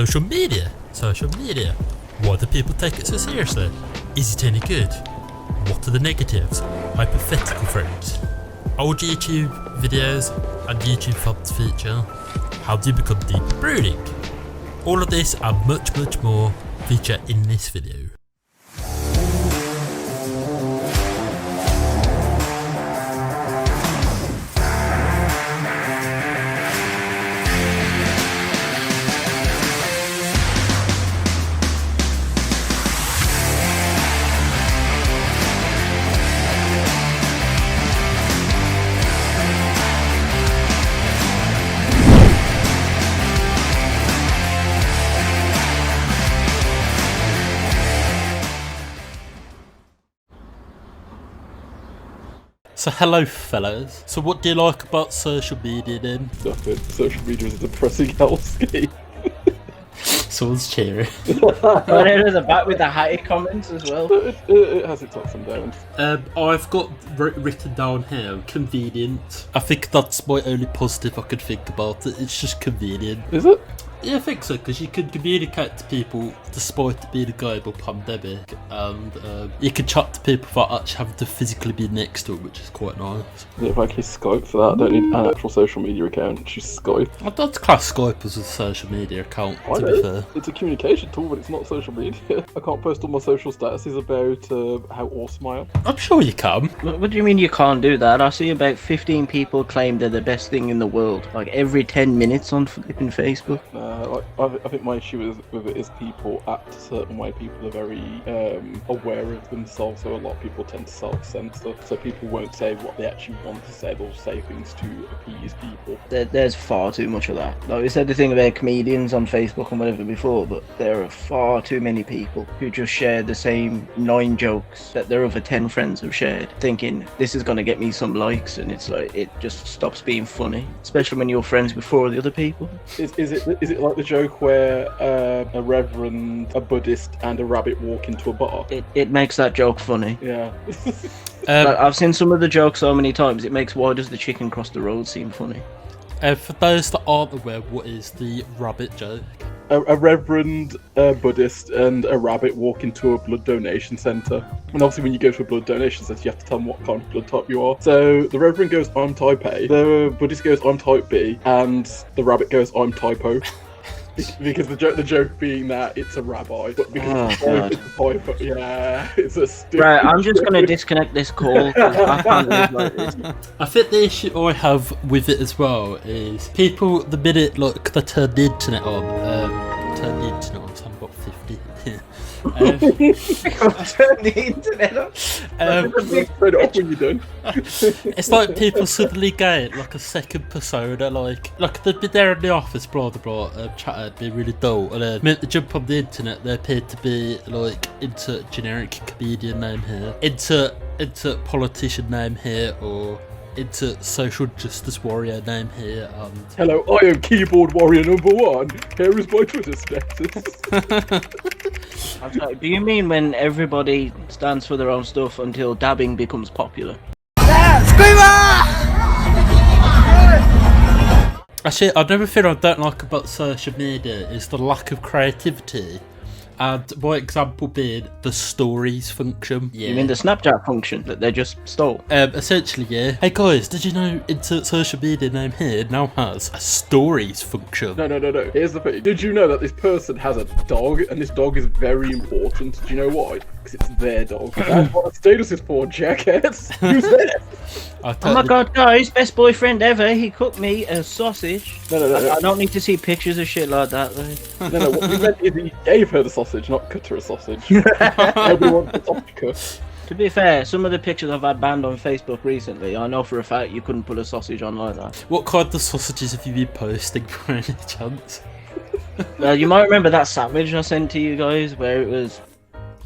Social media. Why do people take it so seriously? Is it any good? What are the negatives? Hypothetical friends. Old YouTube videos and YouTube thumbs feature. How do you become deep brooding? All of this and much more feature in this video. So hello fellas, so what do you like about social media then? Nothing. Social media is a depressing hellscape. Someone's cheering. But it is back with the high comments as well. It has its ups and downs. I've got written down here, convenient. I think that's my only positive I could think about it. It's just convenient. Is it? Yeah, I think so, because you can communicate to people despite it being a global pandemic, and you can chat to people without actually having to physically be next to them, which is quite nice. Yeah, if I can use Skype for that, I don't need an actual social media account, just Skype. I don't class Skype as a social media account, to be fair. It's a communication tool, but it's not social media. I can't post all my social statuses about how awesome I am. I'm sure you can. What do you mean you can't do that? I see about 15 people claim they're the best thing in the world, like every 10 minutes on flipping Facebook. I think my issue with it is people act a certain way. People are very aware of themselves, so a lot of people tend to self-censor. So people won't say what they actually want to say, they'll say things to appease people. There's far too much of that. Like we said the thing about comedians on Facebook and whatever before, but there are far too many people who just share the same 9 jokes that their other 10 friends have shared, thinking this is going to get me some likes, and it's like, it just stops being funny, especially when you're friends before the other people. Is it like the joke where a reverend, a Buddhist, and a rabbit walk into a bar? It makes that joke funny. Yeah. I've seen some of the jokes so many times, it makes why does the chicken cross the road seem funny. For those that aren't aware, what is the rabbit joke? A reverend, a Buddhist, and a rabbit walk into a blood donation centre. And obviously when you go to a blood donation centre, you have to tell them what kind of blood type you are. So the reverend goes, I'm type A, the Buddhist goes, I'm type B, and the rabbit goes, I'm type O. Because the joke being that it's a rabbi, but because it's a typo, yeah, it's a stupid Right, I'm just going to disconnect this call. I can't live like this. I think the issue I have with it as well is people, the minute like they turn the internet on, so I'm about 50. Turn the internet on. Turn it off when you're done. It's like people suddenly get like a second persona, like they'd be there in the office, blah blah blah, chatting, be really dull, and then the minute they jump on the internet, they appear to be like insert generic comedian name here, insert politician name here, or into social justice warrior name here. Hello, I am keyboard warrior #1. Here is my Twitter status. I'm sorry, do you mean when everybody stands for their own stuff until dabbing becomes popular? Actually, another thing I don't like about social media is the lack of creativity. And my example being the stories function. Yeah. You mean the Snapchat function that they just stole? Essentially, yeah. Hey guys, did you know insert social media name here now has a stories function? No. Here's the thing. Did you know that this person has a dog, and this dog is very important? Do you know why? Because it's their dog. That's what the status is for, jackass. Who's there? Oh my god, guys, best boyfriend ever. He cooked me a sausage. No. I don't need to see pictures of shit like that, though. No, what we meant is he gave her the sausage, not cut her a sausage. Nobody wants a sausage cut. To be fair, some of the pictures I've had banned on Facebook recently, I know for a fact you couldn't put a sausage on like that. What kind of sausages have you been posting for any chance? You might remember that sandwich I sent to you guys where it was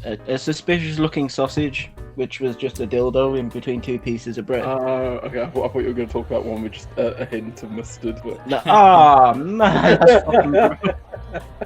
a suspicious looking sausage, which was just a dildo in between 2 pieces of bread. Okay, I thought you were going to talk about one with just a hint of mustard. But... No, oh man, that's fucking gross.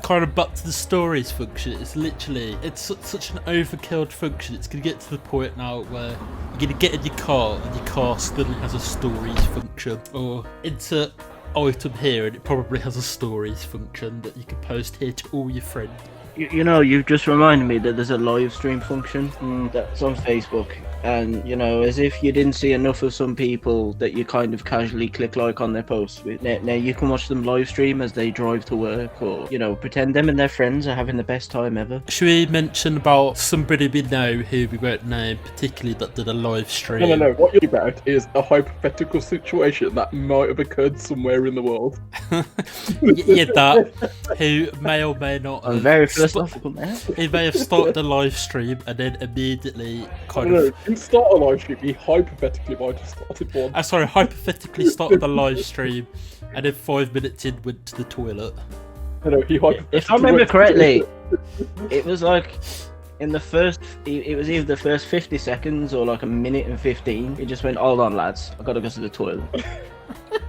Kind of back to the stories function, it's literally, it's such an overkilled function. It's going to get to the point now where you're going to get in your car and your car suddenly has a stories function, or insert item here, and it probably has a stories function that you can post here to all your friends. You know, you've just reminded me that there's a live stream function that's on Facebook. And, you know, as if you didn't see enough of some people that you kind of casually click like on their posts with. Now you can watch them live stream as they drive to work, or, you know, pretend them and their friends are having the best time ever. Should we mention about somebody we know who we won't name, particularly that did a live stream? No. What you're about is a hypothetical situation that might have occurred somewhere in the world. Yeah, that. Who may or may not. I'm very philosophical now. He may have started a live stream and then immediately kind of. Didn't start a live stream. He hypothetically might have started one. Sorry, hypothetically started a live stream and then 5 minutes in went to the toilet. No, he hypothetically If I remember correctly, it was like in the first. It was either the first 50 seconds or like a minute and 15. He just went, "Hold on, lads, I gotta go to the toilet."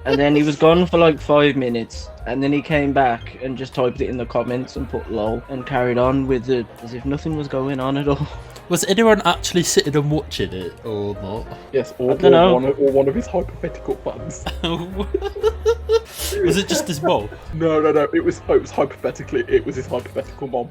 And then he was gone for like 5 minutes, and then he came back and just typed it in the comments and put lol and carried on with it as if nothing was going on at all. Was anyone actually sitting and watching it or not? Yes, or one of his hypothetical fans. Was it just his mom? No. It was hypothetically. It was his hypothetical mom.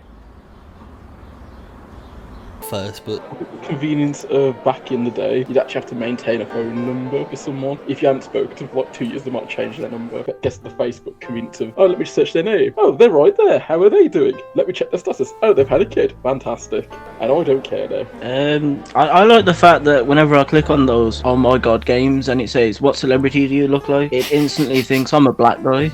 First, but Convenience of back in the day, you'd actually have to maintain a phone number for someone. If you hadn't spoken to them for like 2 years, they might change their number. But guess the Facebook convenience of, oh, let me search their name. Oh, they're right there. How are they doing? Let me check their status. Oh, they've had a kid. Fantastic. And I don't care now. I like the fact that whenever I click on those oh my god games and it says what celebrity do you look like, it instantly thinks I'm a black guy.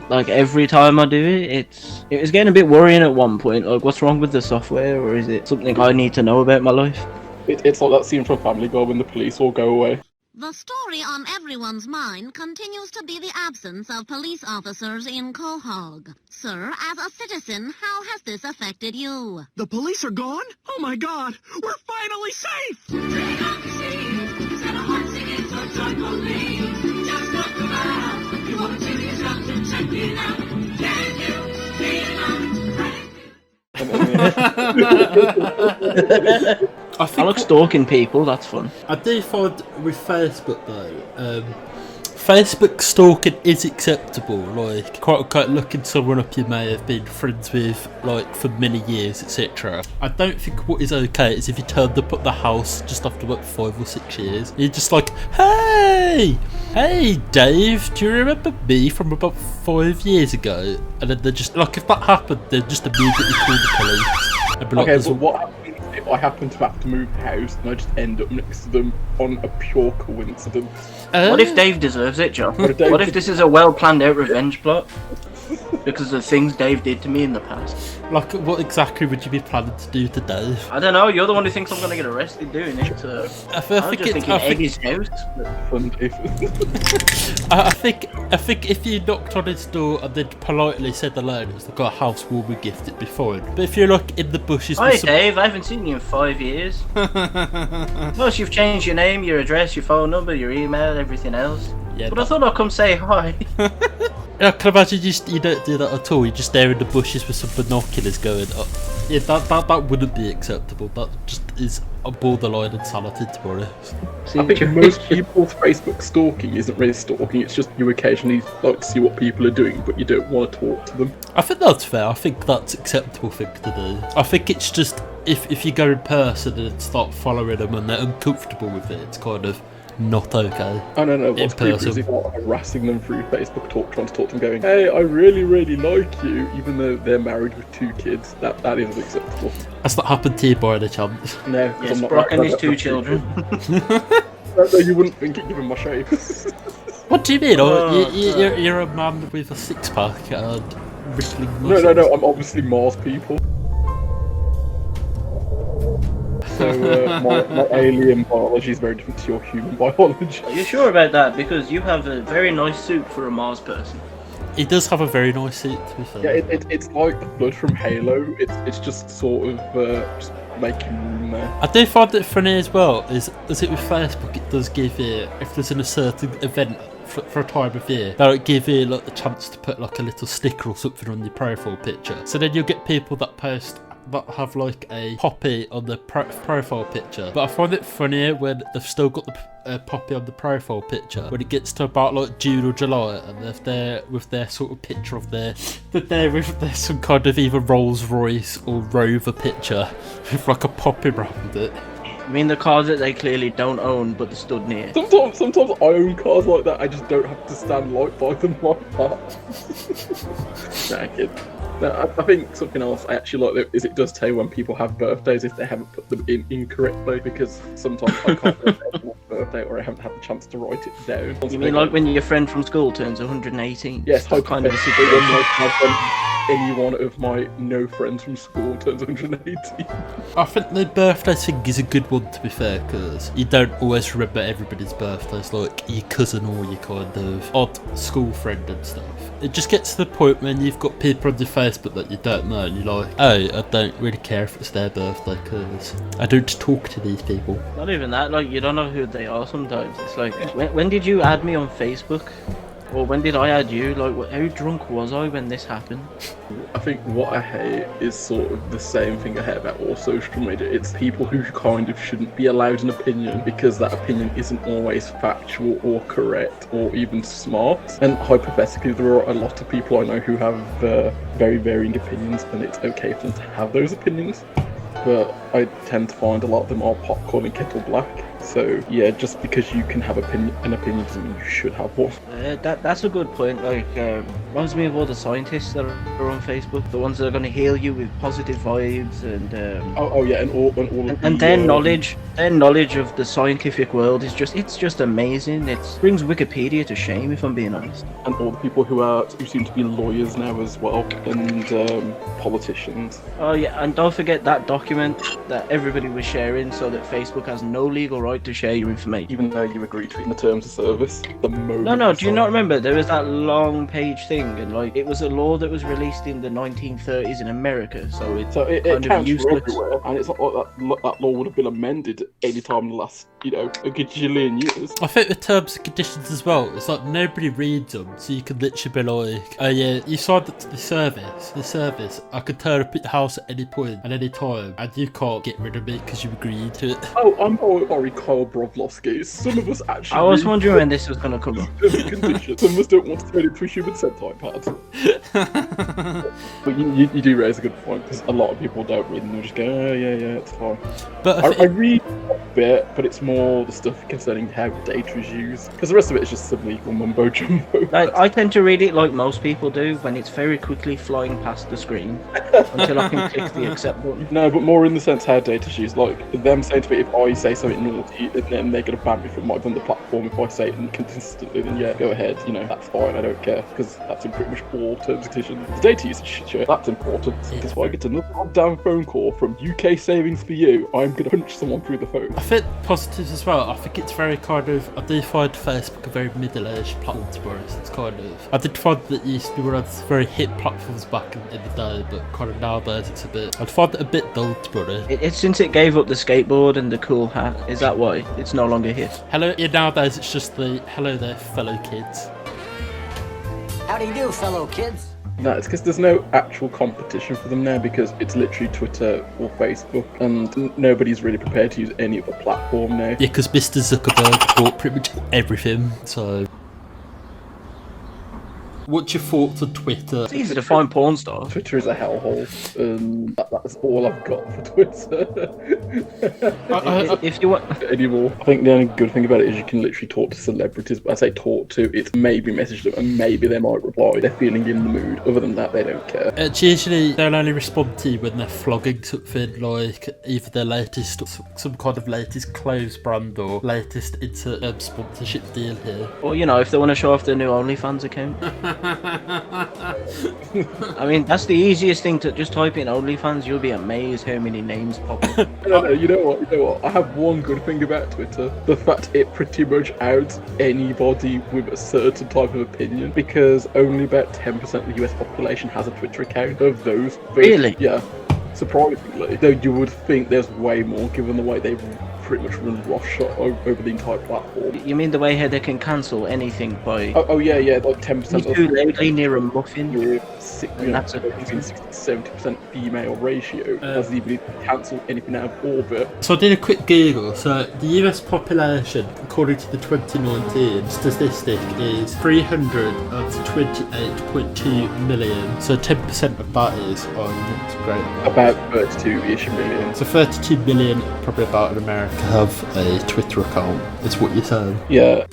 Like every time I do it, it was getting a bit worrying at one point. Like, what's wrong with the software, or is it something I need to know about my life? It's like that scene from Family Guy when the police all go away. The story on everyone's mind continues to be the absence of police officers in Quahog. Sir, as a citizen, how has this affected you? The police are gone? Oh my god, we're finally safe! I like stalking people, that's fun. I do find with Facebook though, Facebook stalking is acceptable. Like, quite looking someone up you may have been friends with, like, for many years, etc. I don't think what is okay is if you turned up at the house just after about 5 or 6 years. You're just like, hey, Dave, do you remember me from about 5 years ago? And then they're just like, if that happened, they'd just immediately call the police. And be like, Okay, but what happens if I happen to have to move house and I just end up next to them on a pure coincidence? What if Dave deserves it, John? What if this is a well planned out revenge plot? Because of things Dave did to me in the past. Like, what exactly would you be planning to do to Dave? I don't know, you're the one who thinks I'm going to get arrested doing it, so... I think egg his house. I think if you knocked on his door and then politely said hello, it was like a house warming gift, it'd be fine. But if you're like in the bushes... Hi Dave, I haven't seen you in 5 years. Plus you've changed your name, your address, your phone number, your email, everything else. Yeah, but I thought I'd come say hi. I can imagine you don't do that at all. You're just there in the bushes with some binoculars going, oh, yeah, that wouldn't be acceptable. That just is a borderline insanity, to be honest. I think most people's Facebook stalking isn't really stalking, it's just you occasionally like to see what people are doing, but you don't want to talk to them. I think that's fair. I think that's an acceptable thing to do. I think it's just, if you go in person and start following them and they're uncomfortable with it, it's kind of not okay. I don't know what's creepy is if you're harassing them through Facebook talk, trying to talk to them going, hey, I really, really like you, even though they're married with 2 kids. That isn't acceptable. Has that happened to you by any chance? No. Yes, Brock and his 2 children. No, you wouldn't think it given my shape. What do you mean? You're a man with a 6-pack and rippling muscles. No, I'm obviously Mars people. So my alien biology is very different to your human biology. Are you sure about that? Because you have a very nice suit for a Mars person. He does have a very nice suit, to be fair. Yeah, it's like the blood from Halo. It's just sort of just making room there. I do find it funny as well, is it with Facebook, it does give you, if there's a certain event for a time of year, they'll give you like the chance to put like a little sticker or something on your profile picture. So then you'll get people that post that have like a poppy on the profile picture, but I find it funnier when they've still got Poppy on the profile picture, when it gets to about like June or July, and if they're with their sort of picture of they're with their some kind of either Rolls Royce or Rover picture with like a poppy around it. I mean, the cars that they clearly don't own, but they're stood near. Sometimes I own cars like that. I just don't have to stand by them like that. Nah, kid. No, I think something else I actually like is it does tell you when people have birthdays if they haven't put them in incorrectly, because sometimes I can't remember my birthday or I haven't had the chance to write it down. You mean like when your friend from school turns 118? Yes, That's kind of a situation. Any one of my no friends from school turns 180. I think the birthday thing is a good one, to be fair, because you don't always remember everybody's birthdays, like your cousin or your kind of odd school friend and stuff. It just gets to the point when you've got people on your Facebook that you don't know, and you're like, oh, I don't really care if it's their birthday, because I don't talk to these people. Not even that, like, you don't know who they are sometimes. It's like, when did you add me on Facebook? Or when did I add you? Like, how drunk was I when this happened? I think what I hate is sort of the same thing I hate about all social media. It's people who kind of shouldn't be allowed an opinion because that opinion isn't always factual or correct or even smart. And hypothetically, there are a lot of people I know who have very varying opinions, and it's okay for them to have those opinions. But I tend to find a lot of them are popcorn and kettle black. So yeah, just because you can have an opinion doesn't mean you should have one. That's a good point. Like, reminds me of all the scientists that are on Facebook, the ones that are going to heal you with positive vibes and their knowledge of the scientific world is just amazing. It brings Wikipedia to shame, if I'm being honest. And all the people who seem to be lawyers now as well, and politicians. Oh yeah, and don't forget that document that everybody was sharing, so that Facebook has no legal right to share your information. Even though you agreed to it in the terms of service, the moment. No. Do you not remember? There was that long page thing, and like it was a law that was released in the 1930s in America, so it kind of useless. Everywhere, and it's not like that law would have been amended any time in the last, a gajillion years. I think the terms and conditions as well, it's like nobody reads them, so you can literally be like, oh yeah, you signed up to the service, I can turn up at your house at any point, at any time, and you can't get rid of me because you agreed to it. Oh, I'm sorry, Kyle Brovlovsky. Some of us actually... I was wondering when this was going to come up. Some of us don't want to turn into a human Sentai pad. But you do raise a good point, because a lot of people don't read and they'll just go, oh yeah, it's fine. But I read a bit, but it's more the stuff concerning how data is used, because the rest of it is just some legal mumbo jumbo. Like, I tend to read it like most people do, when it's very quickly flying past the screen until I can click the accept button. No, but more in the sense how data is used, like them saying to me, if I say something naughty, and then they're going to ban me from the platform if I say it consistently, then yeah, go ahead, that's fine, I don't care, because that's in pretty much all terms and conditions. The data usage shit, that's important, because if I get another goddamn phone call from UK Savings for You, I'm going to punch someone through the phone. I think positives as well. I think it's very kind of, I do find Facebook a very middle-aged platform, to be honest. It's kind of, I did find that it used to be one of the very hit platforms back in the day, but kind of nowadays it's I'd find it a bit dull, to be honest. It's since it gave up the skateboard and the cool hat, is that why it's no longer hit? Nowadays it's just the hello there, fellow kids. How do you do, fellow kids? No, it's because there's no actual competition for them now, because it's literally Twitter or Facebook, and nobody's really prepared to use any other platform now. Yeah, because Mr. Zuckerberg bought pretty much everything, so... What's your thoughts on Twitter? It's easy to find porn stars. Twitter is a hellhole, and that's all I've got for Twitter. If you want anymore. I think the only good thing about it is you can literally talk to celebrities. But I say talk to, it's maybe message them, and maybe they might reply. They're feeling in the mood. Other than that, they don't care. It's usually they'll only respond to you when they're flogging something, like either their latest, some kind of latest clothes brand or latest sponsorship deal here. Or if they want to show off their new OnlyFans account. I mean, that's the easiest thing to just type in OnlyFans. You'll be amazed how many names pop up. No, you know what? I have one good thing about Twitter: the fact it pretty much outs anybody with a certain type of opinion. Because only about 10% of the US population has a Twitter account. Of those, really? Yeah. Surprisingly, though, you would think there's way more, given the way they pretty much runs roughshod over the entire platform. You mean the way how they can cancel anything by... Oh yeah, like 10%. You too lately near a muffin. And that's between 60-70% female ratio. Has the ability to cancel anything out of orbit. So I did a quick Google. So the US population, according to the 2019 statistic, is 328.2 million. So 10% of that is on Instagram. About 32-ish million. So 32 million, probably about in America, have a Twitter account. Is what you're saying? Yeah.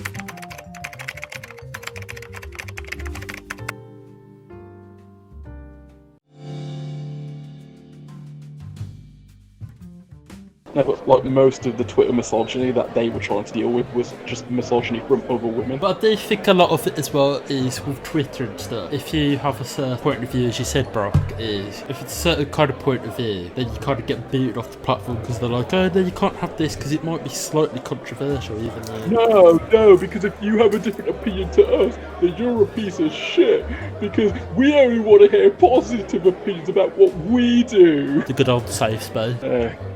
No, but like most of the Twitter misogyny that they were trying to deal with was just misogyny from other women. But I do think a lot of it as well is with Twitter and stuff. If you have a certain point of view, as you said, Brock, is if it's a certain kind of point of view, then you kind of get booted off the platform because they're like, oh no, you can't have this because it might be slightly controversial, even though... No, because if you have a different opinion to us, then you're a piece of shit. Because we only want to hear positive opinions about what we do. The good old safe space.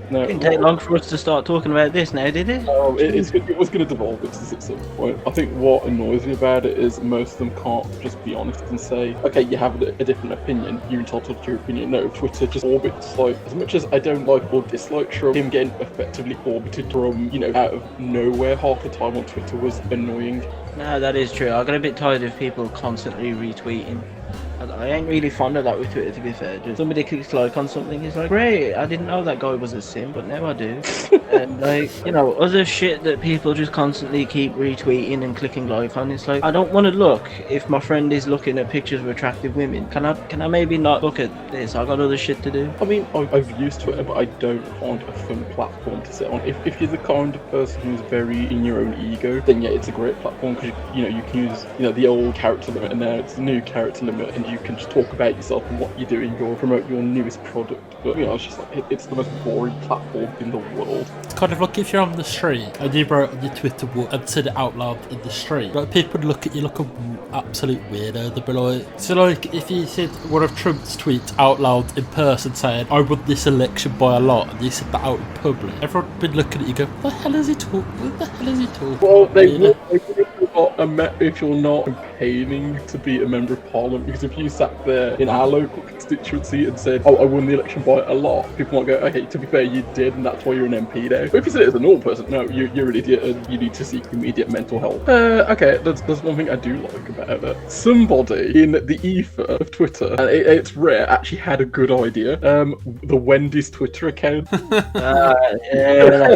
No, It didn't take long for us to start talking about this now, did it? It was going to devolve into this at some point. I think what annoys me about it is most of them can't just be honest and say, okay, you have a different opinion, you're entitled to your opinion. No, Twitter just orbits, like, as much as I don't like or dislike Trump, him getting effectively orbited from, out of nowhere half the time on Twitter was annoying. No, that is true. I got a bit tired of people constantly retweeting. I ain't really fond of that with Twitter, to be fair. Just somebody clicks like on something, it's like, great, I didn't know that guy was a sim, but now I do. And other shit that people just constantly keep retweeting and clicking like on, it's like, I don't want to look if my friend is looking at pictures of attractive women. Can I maybe not look at this? I got other shit to do. I mean, I've used Twitter, but I don't find a fun platform to sit on. If you're the kind of person who's very in your own ego, then yeah, it's a great platform because you can use the old character limit and now it's the new character limit, and you can just talk about yourself and what you're doing, or promote your newest product. But it's just like it's the most boring platform in the world. It's kind of like if you're on the street and you wrote on your Twitter and said it out loud in the street, like people would look at you like an absolute weirdo. They'd be like, so like if you said one of Trump's tweets out loud in person saying, I won this election by a lot, and you said that out in public, everyone would be looking at you go, what the hell is he talking? What the hell is he talking? Well, they would if you're not campaigning to be a member of parliament, because if you sat there in our local constituency and said, oh, I won the election by a lot, people might go, okay, to be fair, you did, and that's why you're an MP now. But if you said it as a normal person, no, you're an idiot and you need to seek immediate mental health. Okay, there's one thing I do like about it. Somebody in the ether of Twitter, and it's rare, actually had a good idea. The Wendy's Twitter account. Yeah,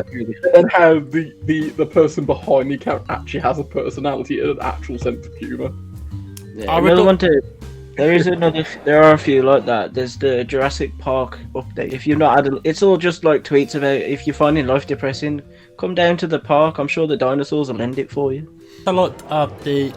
and how the person behind the account actually has a personality and an actual sense of humour. Yeah, there are a few like that. There's the Jurassic Park update. If you're not it's all just like tweets about if you're finding life depressing, come down to the park. I'm sure the dinosaurs will end it for you. I like the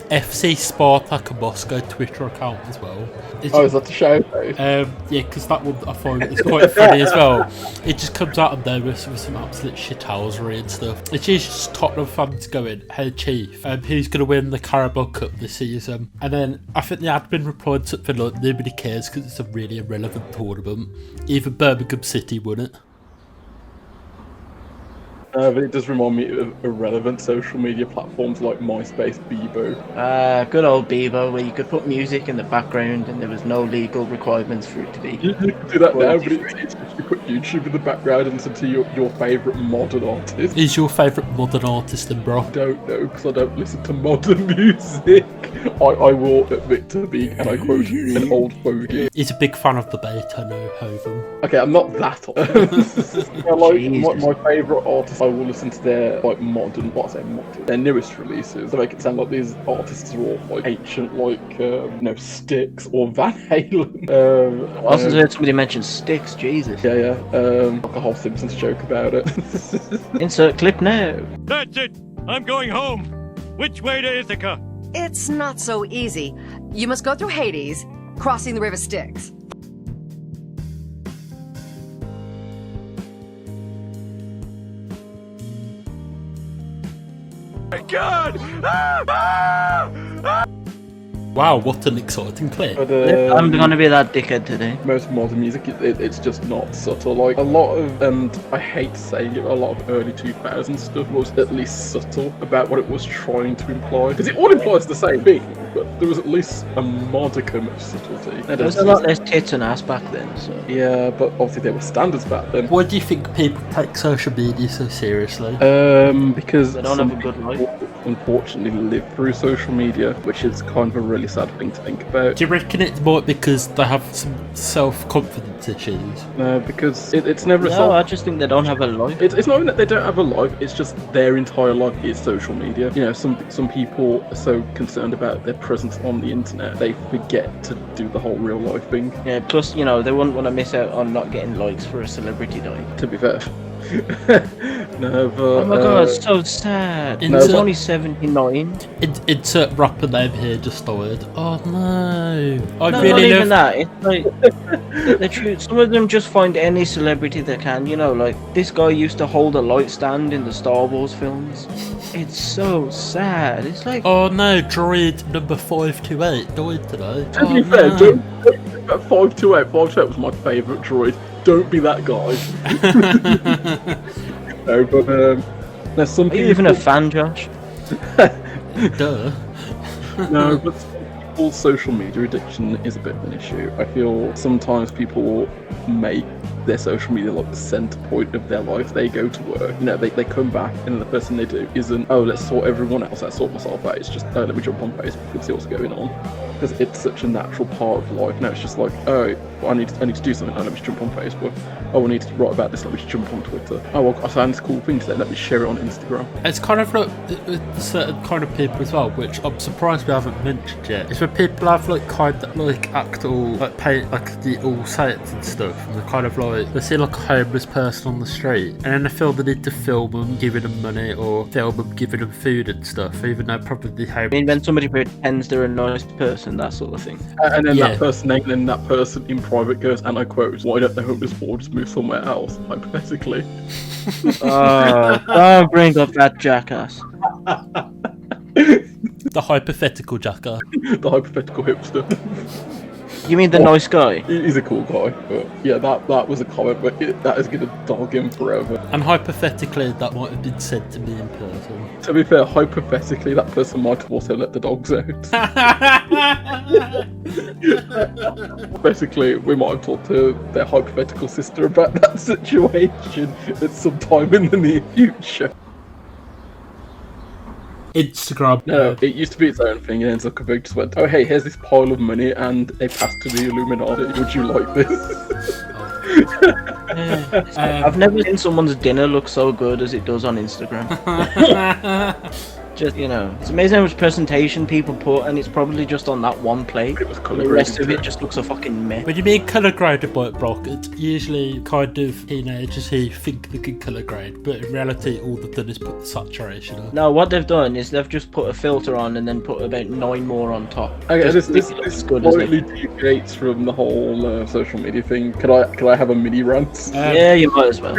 FC Spartak Moscow Twitter account as well. Is that the show? Yeah, because that one I find is quite funny as well. It just comes out of there with some absolute shithousery and stuff. It's usually just Tottenham fans going, hey Chief, who's going to win the Carabao Cup this season? And then I think the admin replied something like, nobody cares because it's a really irrelevant tournament. Even Birmingham City won it. But it does remind me of irrelevant social media platforms like MySpace, Bebo. Good old Bebo, where you could put music in the background and there was no legal requirements for it to be. You can do that now, but it's you put YouTube in the background and listen to your favourite modern artist. Is your favourite modern artist then, bro? I don't know, because I don't listen to modern music. I will admit to being, and I quote, an old fogey. He's a big fan of the Beethoven. Okay, I'm not that old. my favourite artist, I will listen to their their newest releases. They make it sound like these artists are all like ancient, like Styx or Van Halen. I also heard somebody mention Styx. Jesus. Yeah. Like a whole Simpsons joke about it. Insert clip now. That's it. I'm going home. Which way to Ithaca? It's not so easy. You must go through Hades, crossing the river Styx. My God! Wow, what an exciting clip. But, I'm gonna be that dickhead today. most modern music, it's just not subtle. Like a lot of, and I hate saying it, a lot of early 2000s stuff was at least subtle about what it was trying to imply. Because it all implies the same thing, but there was at least a modicum of subtlety. There was a lot less tits and ass back then, so. Yeah, but obviously there were standards back then. Why do you think people take social media so seriously? Because They don't some have a good life. people unfortunately live through social media, which is kind of a really sad thing to think about. Do you reckon it might because they have some self-confidence issues? No, because it's never a No, I just think they don't have a life. It's not even that they don't have a life, it's just their entire life is social media. You know, some people are so concerned about their presence on the internet, they forget to do the whole real life thing, Yeah, plus, you know, they wouldn't want to miss out on not getting likes for a celebrity die. to be fair. No, but... Oh my god, it's so sad. No, He's but- only 79. Insert rapper name here just died. Oh no. I No, really not even love... that. It's like the truth. Some of them just find any celebrity they can. You know, like this guy used to hold a light stand in the Star Wars films. It's so sad. It's like Oh no, droid number 528 died today. To be Oh fair, no. don't 528 was my favourite droid. Don't be that guy. No, but there's some are you people... even a fan, Josh? Duh. No, but some people's social media addiction is a bit of an issue. I feel sometimes people make their social media like the centre point of their life. They go to work, you know, they come back, and the first thing they do isn't, oh, let's sort everyone else, let's sort myself out. It's just, oh, let me jump on Facebook and see what's going on. Because it's such a natural part of life. Now it's just like, oh, well, I need to do something. Oh, let me just jump on Facebook. Oh, I need to write about this. Let me just jump on Twitter. Oh, well, I found this cool thing today. Let me share it on Instagram. It's kind of like with certain kind of people as well, which I'm surprised we haven't mentioned yet. It's when people have like kind of like actual like paint like the all sets and stuff, and they're kind of like they see like a homeless person on the street, and then they feel the need to film them giving them money or film them giving them food and stuff, even though probably I mean, when somebody pretends they're a nice person, that sort of thing. And then Yeah. that person in private goes, and I quote, why don't the homeless poor just move somewhere else, hypothetically. Oh, don't bring up that jackass. the hypothetical jacker. The hypothetical hipster. You mean the nice guy? He's a cool guy, but yeah, that was a comment, but that is going to dog him forever. And hypothetically, that might have been said to me in person. To be fair, hypothetically, that person might have also let the dogs out. Basically, we might have talked to their hypothetical sister about that situation at some time in the near future. Instagram. No, it used to be its own thing, and then Zuckerberg just went, oh hey, here's this pile of money and a pass to the Illuminati. Would you like this? I've never seen someone's dinner look so good as it does on Instagram. Just, you know, it's amazing how much presentation people put, and it's probably just on that one plate. It was colour The rest of graded it just looks a fucking mess. When you mean colour graded by Brock, it's usually kind of teenagers who think they can colour grade, but in reality, all they've done is put the saturation on. No, what they've done is they've just put a filter on and then put about 9 more on top. Okay, Just this make it look as good as slightly they- deviates from the whole social media thing. Could I have a mini rant? Yeah, you might as well.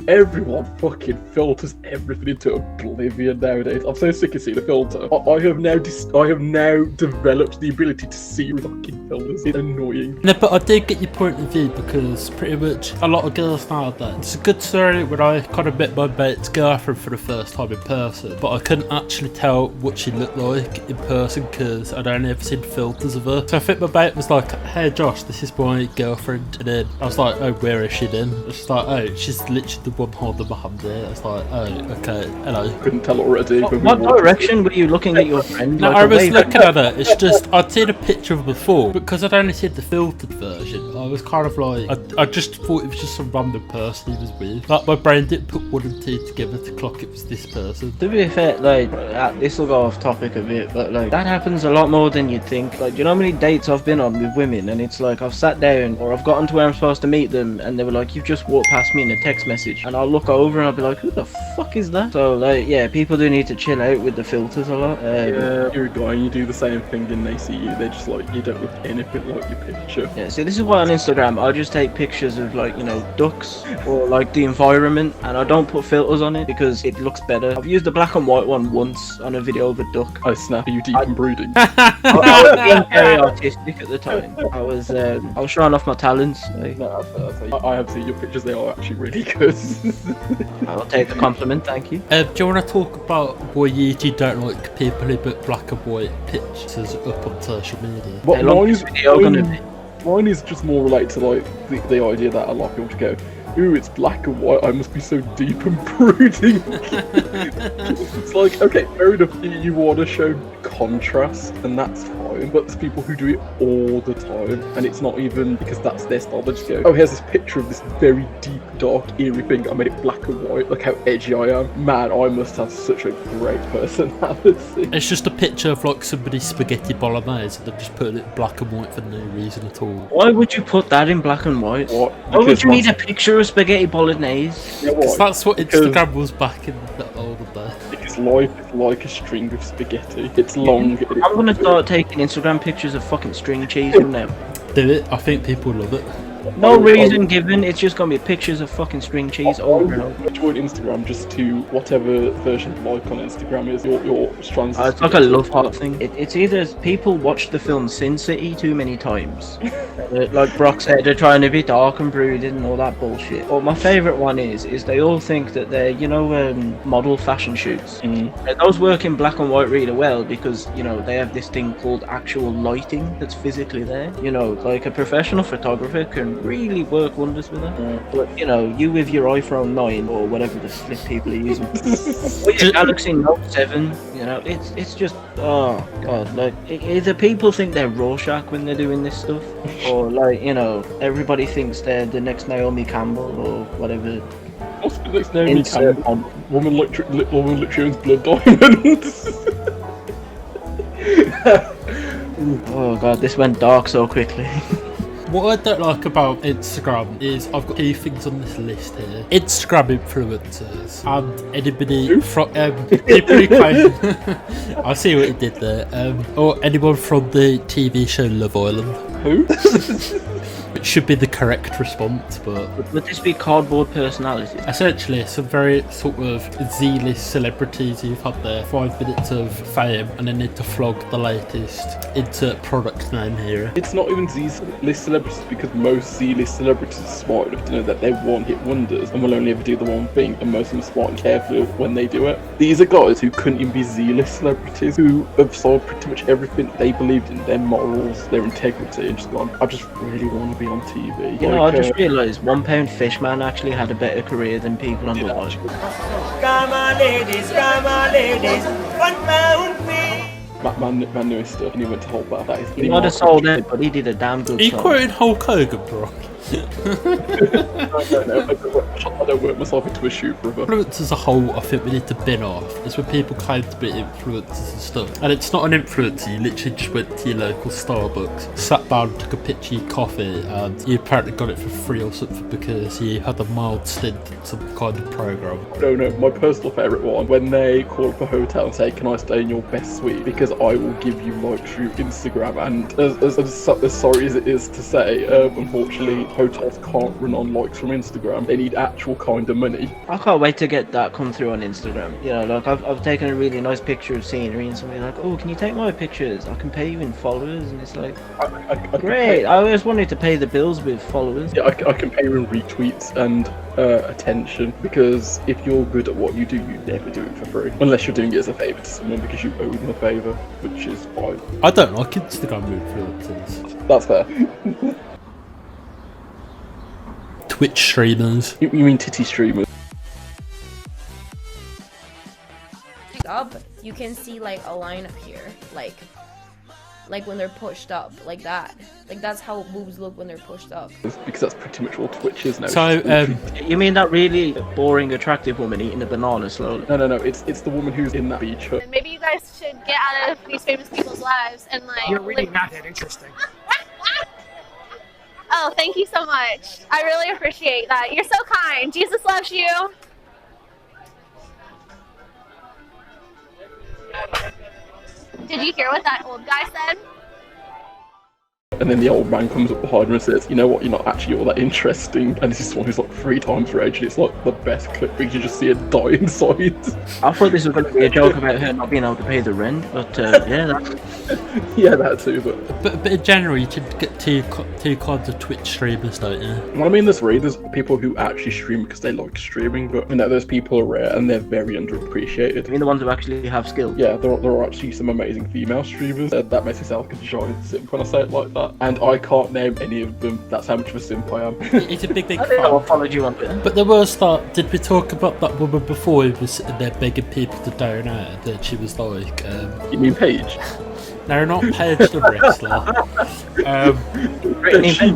Everyone fucking filters everything into oblivion nowadays. I'm so sick of seeing a filter. I have now developed the ability to see fucking filters. It's annoying. No, but I do get your point of view because pretty much a lot of girls nowadays. It's a good story when I kind of met my mate's girlfriend for the first time in person, but I couldn't actually tell what she looked like in person because I'd only ever seen filters of her. So I think my mate was like, hey Josh, this is my girlfriend, and then I was like, oh, where is she then? And she's like, oh, she's literally the one holding my hand there. I was like, oh, okay, hello. Couldn't tell already. when we What walked- direction were you looking at your friend? No, Like I a was wave? looking at her. It's just I'd seen a picture of her before because I'd only seen the filtered version. I was kind of like I just thought it was just some random person he was with. Like my brain didn't put 1 and 2 together to clock it was this person. To be fair, like, this will go off topic a bit, but like, that happens a lot more than you'd think. Like, you know how many dates I've been on with women, and it's like, I've sat down, or I've gotten to where I'm supposed to meet them, and they were like, you've just walked past me in a text message, and I'll look over and I'll be like, who the fuck is that? So, like, yeah, people do need to chill out with the filters a lot. You're a guy and you do the same thing and they see you, they're just like, you don't look anything like your picture. Yeah, see, this is why I on Instagram, I just take pictures of like, you know, ducks or like the environment, and I don't put filters on it because it looks better. I've used a black and white one once on a video of a duck. I snap. Are you deep and brooding? I was being very artistic at the time. I was showing off my talents. Like, No, I have seen your pictures. They are actually really good. I'll take the compliment, thank you. Do you want to talk about why you don't like people who put black and white pictures up on social media? What How long mine is is, this video gonna be? mine is just more related to like the idea that a lot of people to go, ooh, it's black and white, I must be so deep and brooding. It's like, okay, fair enough, you want to show contrast, and that's fine, but there's people who do it all the time, and it's not even because that's their style. They just go, oh, here's this picture of this very deep, dark, eerie thing, I made it black and white, look how edgy I am. Man, I must have such a great personality. It's just a picture of like somebody's spaghetti bolognese, and they've just put it black and white for no reason at all. Why would you put that in black and white? What? Why would Because you need my- a picture of spaghetti bolognese? You know Because why? that's what Because- Instagram was back in the older day. Because life is like a string of spaghetti. It's long. I'm gonna start taking Instagram pictures of fucking string cheese from now. Do it. I think people love it. No reason given, it's just gonna be pictures of fucking string cheese over and over. I join Instagram just to whatever version of like on Instagram is your strands. It's like a love heart thing. It's either people watched the film Sin City too many times, like Brock said, they're trying to be dark and brooded and all that bullshit. Or my favourite one is they all think that they're, you know, model fashion shoots. Those work in black and white really well because, you know, they have this thing called actual lighting that's physically there. You know, like a professional photographer can really work wonders with it. But, you know, you with your iPhone 9 or whatever the flip people are using, or your Galaxy Note 7, you know, it's just, oh god, like, either people think they're Rorschach when they're doing this stuff, or like, you know, everybody thinks they're the next Naomi Campbell or whatever. What's the next name? Insert Woman literally owns blood diamonds. Oh god, this went dark so quickly. What I don't like about Instagram is I've got two things on this list here. Instagram influencers and anybody from people who claim I see what you did there. Or anyone from the TV show Love Island. Who? Which should be the correct response, but Would this be cardboard personalities? essentially some very sort of Z-list celebrities who've had their 5 minutes of fame and they need to flog the latest insert product name here. It's not even Z-list celebrities because most Z-list celebrities are smart enough to know that they're one-hit wonders and will only ever do the one thing, and most of them are smart and careful when they do it. These are guys who couldn't even be Z-list celebrities, who have sold pretty much everything they believed in, their morals, their integrity, and just gone, I just really want to be on TV. You know, I just realised £1 Fishman actually had a better career than people on the watch. Come on, ladies, £1 fee. Man knew his stuff and he went to hold back. That is He might have sold it, but he did a damn good Are you song. quoting Hulk Hogan, bro? I don't work myself into a shoe, brother. Influencers as a whole, I think we need to bin off. Is when people claim to be influencers and stuff. And it's not an influencer, you literally just went to your local Starbucks, sat down, took a picture of your coffee, and you apparently got it for free or something because you had a mild stint in some kind of program. No, my personal favourite one, when they call up a hotel and say, can I stay in your best suite because I will give you likes through Instagram, and as sorry as it is to say, unfortunately hotels can't run on likes from Instagram. They need actual kind of money. I can't wait to get that come through on Instagram. You know, like I've taken a really nice picture of scenery and somebody's like, oh, can you take my pictures? I can pay you in followers. And it's like, I great. I always wanted to pay the bills with followers. Yeah, I can pay you in retweets and attention, because if you're good at what you do, you never do it for free. Unless you're doing it as a favour to someone because you owe them a favour, which is fine. I don't like Instagram influencers. That's fair. Twitch streamers. You mean titty streamers? Up, you can see like a line up here, like when they're pushed up, like that. Like that's how boobs look when they're pushed up. Because that's pretty much all Twitch is now. So, You mean that really boring, attractive woman eating a banana slowly? No, it's the woman who's in that beach hut. Maybe you guys should get out of these famous people's lives and like. You're really not that interesting. Oh, thank you so much. I really appreciate that. You're so kind. Jesus loves you. Did you hear what that old guy said? And then the old man comes up behind her and says, you know what, you're not actually all that interesting. And this is someone who's like 3 times her age, and it's like the best clip because you just see her die inside. I thought this was going to be a joke about her not being able to pay the rent, but yeah, yeah, that too. But in general, you tend to get two kinds of Twitch streamers, don't you? Well, I mean, there's people who actually stream because they like streaming, but you know, those people are rare and they're very underappreciated. I mean, the ones who actually have skill. Yeah, there are actually some amazing female streamers. That makes me sound like a giant simp when I say it like that. And I can't name any of them. That's how much of a simp I am. It's a big I think I followed you on Twitter. But there was that. Did we talk about that woman before who was sitting there begging people to donate? That she was like, you mean Paige? No, not Paige the wrestler. She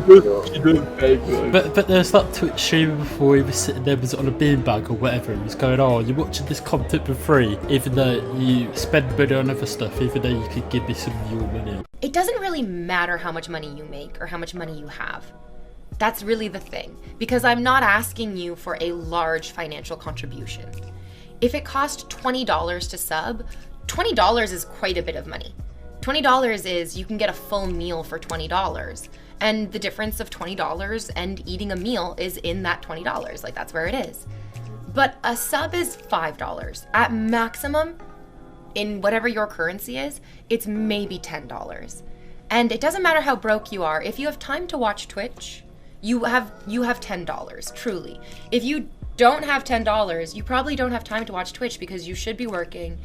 does beg though. But there's that Twitch streamer before he was sitting there, was on a beanbag or whatever, and was going, oh, you're watching this content for free, even though you spend money on other stuff, even though you could give me some of your money. It doesn't really matter how much money you make or how much money you have. That's really the thing, because I'm not asking you for a large financial contribution. If it cost $20 to sub, $20 is quite a bit of money. $20 is you can get a full meal for $20, and the difference of $20 and eating a meal is in that $20. Like, that's where it is. But a sub is $5. At maximum, in whatever your currency is, it's maybe $10. And it doesn't matter how broke you are. If you have time to watch Twitch, you have $10, truly. If you don't have $10, you probably don't have time to watch Twitch because you should be working.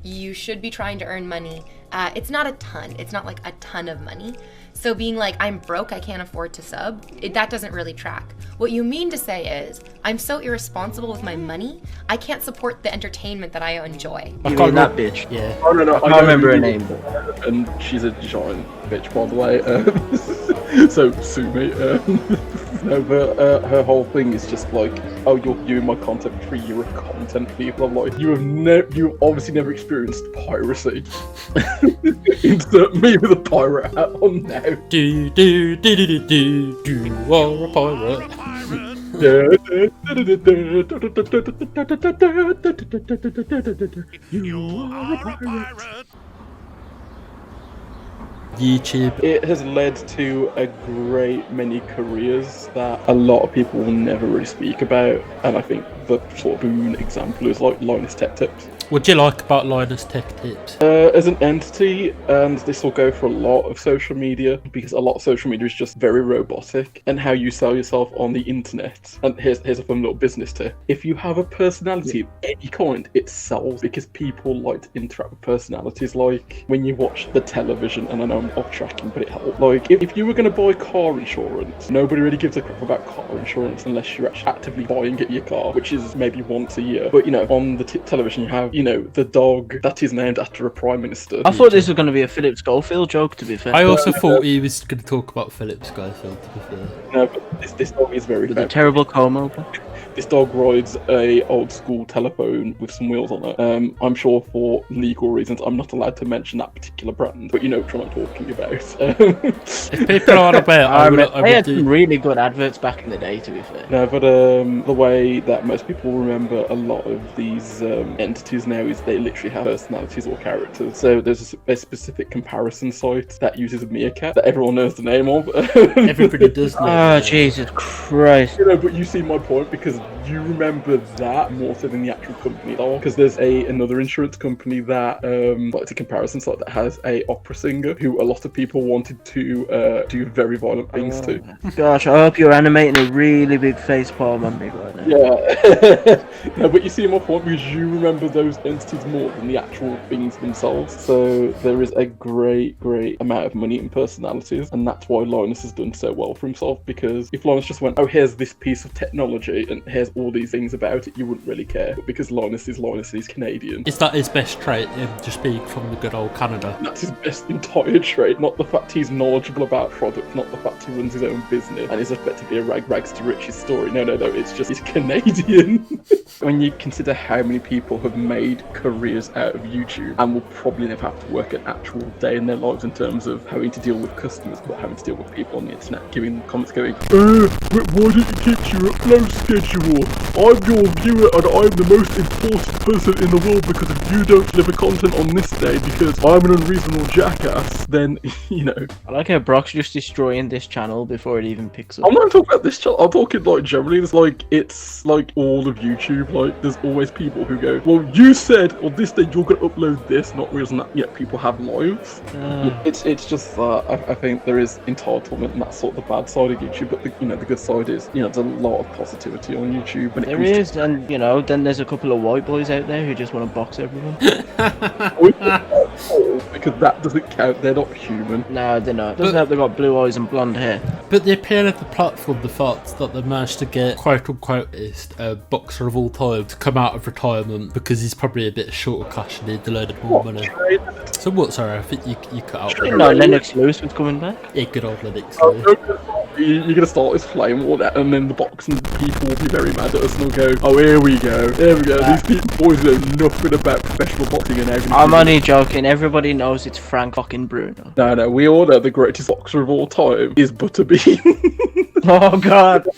You should be trying to earn money. It's not a ton. It's not like a ton of money. So being like, I'm broke, I can't afford to sub, that doesn't really track. What you mean to say is, I'm so irresponsible with my money, I can't support the entertainment that I enjoy. You mean that bitch? Yeah. Oh no, I can't remember her name. And she's a giant bitch, by the way. So sue me. No, but her whole thing is just like, oh, you're viewing my content for free. You're a content people. I'm like, you obviously never experienced piracy. Insert me with a pirate hat on now. Do you are a pirate. You are a pirate. YouTube. It has led to a great many careers that a lot of people will never really speak about, and I think the sort of boon example is like Linus Tech Tips. What do you like about Linus Tech Tips? As an entity, and this will go for a lot of social media, because a lot of social media is just very robotic, and how you sell yourself on the internet. And here's a fun little business tip. If you have a personality of any kind, it sells, because people like to interact with personalities. Like when you watch the television, and I know I'm off tracking, but it helps. Like if you were going to buy car insurance, nobody really gives a crap about car insurance unless you're actually actively buying it your car, which is maybe once a year. But you know, on the television you have, you know, the dog that is named after a prime minister. I thought this was going to be a Philip Schofield joke, to be fair. I also thought he was going to talk about Philip Schofield, to be fair. No, but this dog is very The terrible comb over. This dog rides a old school telephone with some wheels on it. I'm sure for legal reasons I'm not allowed to mention that particular brand, but you know what I'm talking about. If people aren't aware, I had some really good adverts back in the day, to be fair. No, but the way that most people remember a lot of these entities now is they literally have personalities or characters. So there's a specific comparison site that uses a meerkat that everyone knows the name of. Everybody does know. Oh, Jesus Christ. You know, but you see my point, because you remember that more so than the actual company, though. Because there's another insurance company that, like it's a comparison site that has a opera singer who a lot of people wanted to do very violent things to. Gosh, I hope you're animating a really big face palm on me right now. Yeah. No, but you see my point, because you remember those entities more than the actual things themselves. So there is a great amount of money in personalities, and that's why Linus has done so well for himself. Because if Linus just went, oh, here's this piece of technology and here's all these things about it, you wouldn't really care. But because Linus is he's Canadian. Is that his best trait, just being from the good old Canada? That's his best entire trait, not the fact he's knowledgeable about products, not the fact he runs his own business and is effectively a rags to riches story. No, it's just he's Canadian. When you consider how many people have made careers out of YouTube and will probably never have to work an actual day in their lives in terms of having to deal with customers, but having to deal with people on the internet, giving them comments going, why didn't you keep your upload schedule? I'm your viewer and I'm the most important person in the world because if you don't deliver content on this day because I'm an unreasonable jackass, then, you know. I like how Brock's just destroying this channel before it even picks up. I'm not talking about this channel, I'm talking like generally, it's like all of YouTube, like there's always people who go, well, you said on this day you're gonna upload this, not realizing that yet people have lives. It's just that I think there is entitlement and that's sort of the bad side of YouTube, but the good side is, there's a lot of positivity on YouTube. When There is, and then there's a couple of white boys out there who just want to box everyone. Because that doesn't count, they're not human. No, they're not. Doesn't help they've got blue eyes and blonde hair. But the appeal of the platform, the fact that they managed to get quote-unquote boxer of all time to come out of retirement because he's probably a bit short of cash and needs a load of more money. So what, sorry, I think you cut out. You know, Lennox Lewis was coming back. Yeah, good old Lennox Lewis. You're gonna start this flame war, and then the boxing people will be very mad at us and they'll go, oh, here we go. These people boys know nothing about professional boxing and everything. I'm only joking, everybody knows it's Frank fucking Bruno. No, we all know the greatest boxer of all time is Butterbean. Oh god.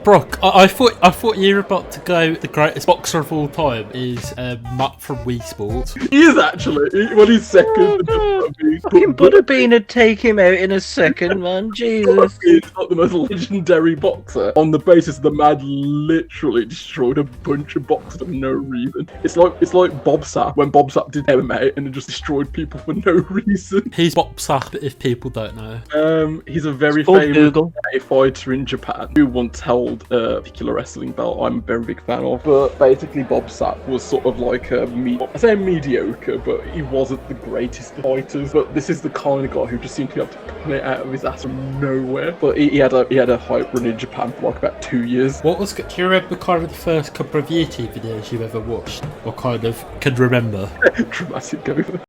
Brock, I thought you were about to go, the greatest boxer of all time is Matt from Wii Sports. He is actually, he's second. Fucking Butterbean would take him out in a second, man. Jesus. He's not the most legendary boxer on the basis the man literally destroyed a bunch of boxers for no reason. It's like Bob Sapp when Bob Sapp did MMA and then just destroyed people for no reason. He's Bob Sapp if people don't know. He's a very famous fighter in Japan who once held a particular wrestling belt I'm a very big fan of. But basically Bob Sapp was sort of like I say mediocre, but he wasn't the greatest of fighters. But this is the kind of guy who just seemed to be able to pull it out of his ass from nowhere. But he had a hype run in Japan for like about 2 years. Do you remember kind of the first couple of YouTube videos you ever watched? Or kind of can remember? Dramatic Gopher.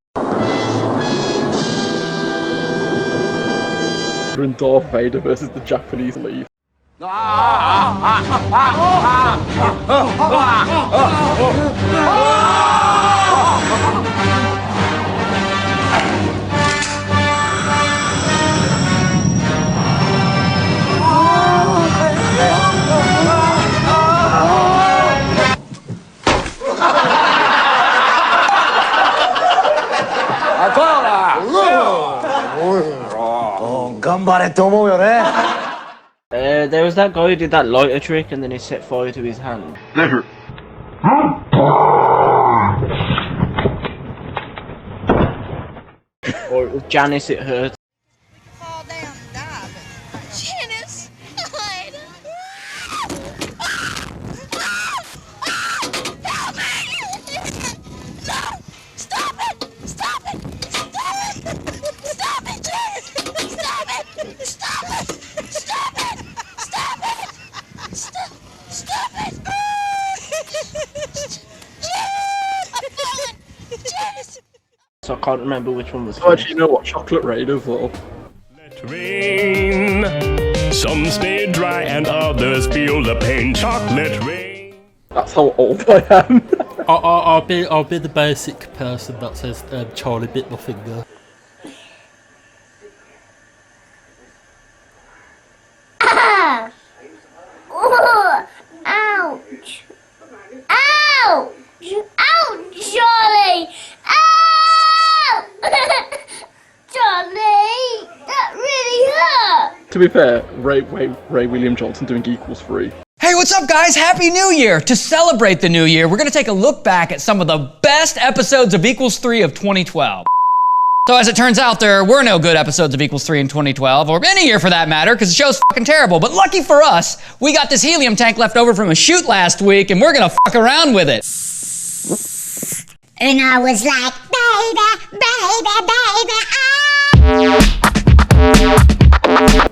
And Darth Vader versus the Japanese lead. There was that guy who did that lighter trick and then he set fire to his hand. Never. Or it was Janice, it hurt. Fall down and die, but Janice, hide. Help me! No! Stop it! Stop it! Stop it! Stop it, Janice! Stop it! Stop it! Stop it! Stop it! Stop it! Janice! So I can't remember which one was. Oh, actually, you know what? Chocolate Raid as well. Rain. Some stay dry and others feel the pain. Chocolate rain. That's how old I am. I'll be the basic person that says Charlie bit my finger. Ah! Oh, ouch! Ouch! Ouch, Charlie! Ow! Charlie! That really hurt! To be fair, Ray William Johnson doing equals 3. Hey, what's up, guys? Happy New Year! To celebrate the new year, we're gonna take a look back at some of the best episodes of Equals 3 of 2012. So as it turns out, there were no good episodes of Equals 3 in 2012, or any year for that matter, because the show's fucking terrible. But lucky for us, we got this helium tank left over from a shoot last week, and we're gonna fuck around with it. And I was like, baby,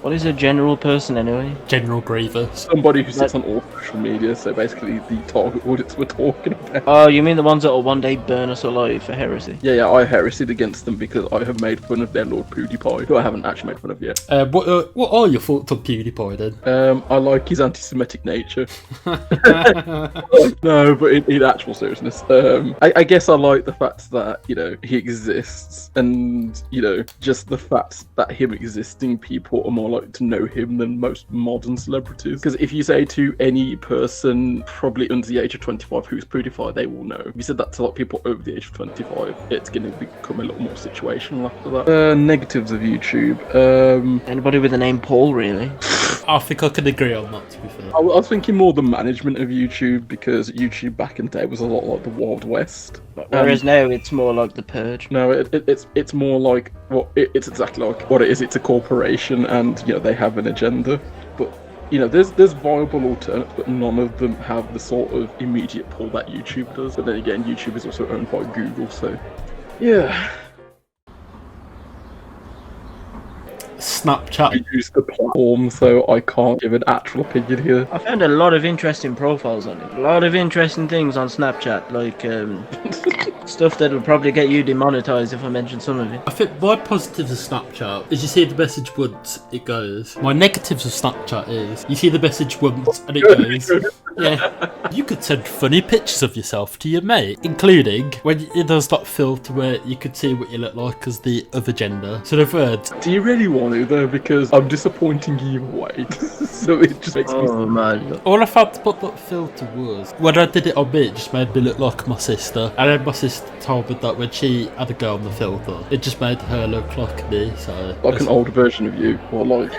What is a general person anyway? General Grievous. Somebody who sits on all social media, so basically the target audience we're talking about. Oh, you mean the ones that will one day burn us alive for heresy? Yeah, I heresied against them because I have made fun of their Lord PewDiePie, who I haven't actually made fun of yet. What are your thoughts on PewDiePie then? I like his anti-Semitic nature. No, but in actual seriousness, I guess I like the fact that, he exists, and, just the fact that him existing, people people are more likely to know him than most modern celebrities. Because if you say to any person probably under the age of 25 who's PewDiePie, they will know. If you said that to like people over the age of 25, it's going to become a little more situational after that. Negatives of YouTube. Anybody with the name Paul, really? I think I can agree on that, to be fair. I was thinking more the management of YouTube, because YouTube back in the day was a lot like the Wild West. Whereas now it's more like the Purge. No, it's more like, well, it's exactly like what it is. It's a corporation, and you know they have an agenda. But you know, there's viable alternatives, but none of them have the sort of immediate pull that YouTube does. But then again, YouTube is also owned by Google, so yeah. Snapchat. I use the platform, so I can't give an actual opinion here. I found a lot of interesting profiles on it. A lot of interesting things on Snapchat, like stuff that'll probably get you demonetized if I mention some of it. I think my positives of Snapchat is you see the message once, it goes. My negatives of Snapchat is you see the message once and it goes. Yeah. You could send funny pictures of yourself to your mate, including when there's that filter where you could see what you look like as the other gender. So the words. Do you really want to though? Because I'm disappointing either way. So it just makes me. Oh man. All I found to put that filter was when I did it on me, it just made me look like my sister. And then my sister told me that when she had a go on the filter, it just made her look like me. So like an older version of you, or like.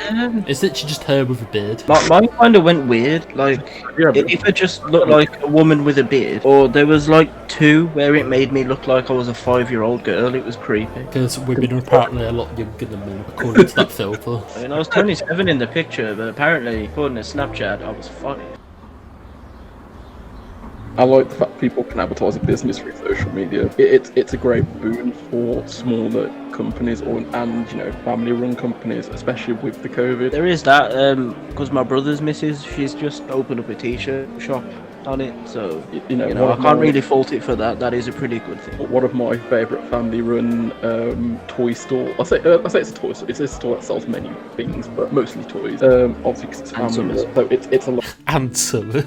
It's literally just her with a beard. Mine kind of went weird. Like, yeah, if it just looked like a woman with a beard, or there was like two where it made me look like I was a 5-year-old girl. It was creepy. Because women are apparently a lot younger than me, according to that filter. I mean, I was 27 in the picture, but apparently, according to Snapchat, I was 5. I like the fact people can advertise a business through social media. It's a great boon for smaller companies and you know family-run companies, especially with the COVID. There is that because my brother's missus, she's just opened up a t-shirt shop on it, so you know I can't really fault it for that. That is a pretty good thing. One of my favourite family-run toy store. I say it's a toy store. It's a store that sells many things, but mostly toys. Obviously, because it's family, so it's a lot. And summer.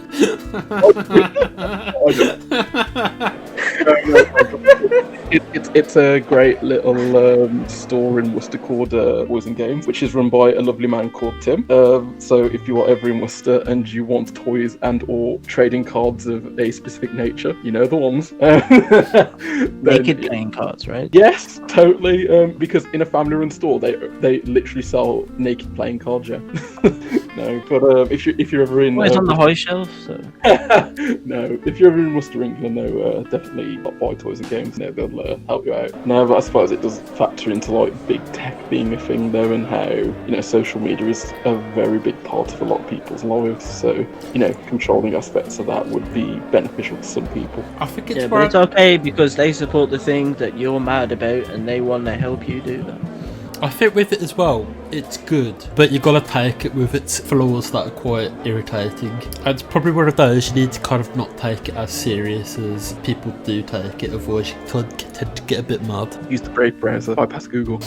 It's a great little store in Worcester called Boys and Games, which is run by a lovely man called Tim. So if you are ever in Worcester and you want toys and or trading cards of a specific nature, you know the ones. Naked playing cards, right? Yes, totally. Because in a family-run store, they literally sell naked playing cards. Yeah. No, but if you're ever in, it's on the high shelf. So. No, if you're ever in Worcester, England, no, definitely buy Toys and Games. No, they'll help you out. No, but I suppose it does factor into like big tech being a thing though, and how social media is a very big part of a lot of people's lives. So controlling aspects of that would be beneficial to some people. I think it's but it's okay because they support the thing that you're mad about, and they want to help you do that. I think with it as well, it's good, but you gotta take it with its flaws that are quite irritating. And it's probably one of those you need to kind of not take it as serious as people do take it, otherwise you tend to get a bit mad. Use the Brave browser, bypass Google.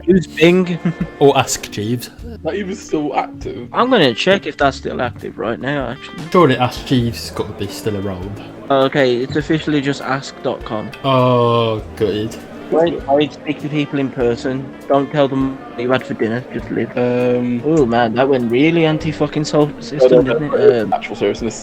Use Bing. Or Ask Jeeves. That even still active. I'm gonna check if that's still active right now, actually. Surely Ask Jeeves has got to be still around. Okay, it's officially just ask.com. Oh, good. I speak to people in person. Don't tell them what you had for dinner. Just live. Oh man, that went really anti-fucking soul system, didn't it? Actual seriousness.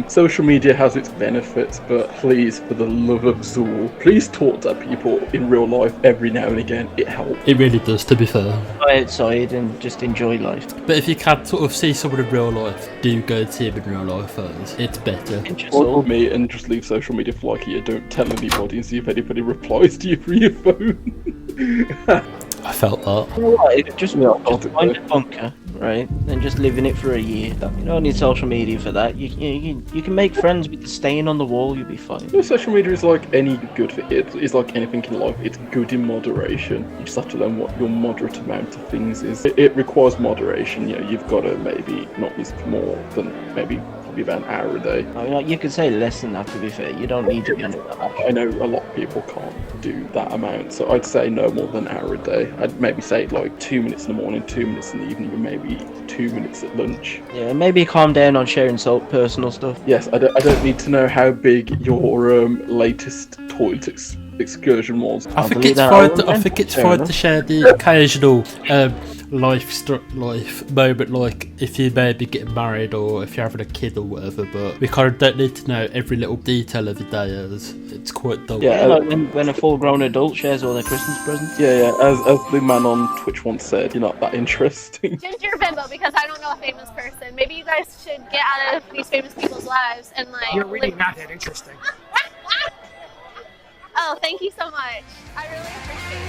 Social media has its benefits, but please, for the love of Zool, please talk to people in real life every now and again. It helps. It really does, to be fair. Go outside and just enjoy life. But if you can sort of see someone in real life, do go and see him in real life first. It's better. Follow me and just leave social media for like a year. Don't tell anybody and see if anybody replies to you through your phone. I felt that. You know what? Just find a bunker, right? And just live in it for a year. You don't need social media for that. You can make friends with the stain on the wall. You'll be fine. Social media is like any good for it. It's like anything in life. It's good in moderation. You just have to learn what your moderate amount of things is. It requires moderation. You've got to maybe not use for more than maybe about an hour a day. I mean, you could say less than that, to be fair. You don't need to be on it that much. I know a lot of people can't do that amount, so I'd say no more than an hour a day. I'd maybe say like 2 minutes in the morning, 2 minutes in the evening, and maybe 2 minutes at lunch. Yeah, maybe calm down on sharing personal stuff. Yes, I don't need to know how big your latest toilet excursion was. I think it's fine to share the occasional life moment, like if you maybe getting married or if you're having a kid or whatever, but we kind of don't need to know every little detail of the day, as it's quite dull. Yeah, like when a full-grown adult shares all their Christmas presents. Yeah. As the man on Twitch once said, you're not that interesting. Ginger Bimbo, because I don't know a famous person. Maybe you guys should get out of these famous people's lives and like. You're really not that interesting. Oh, thank you so much. I really appreciate it.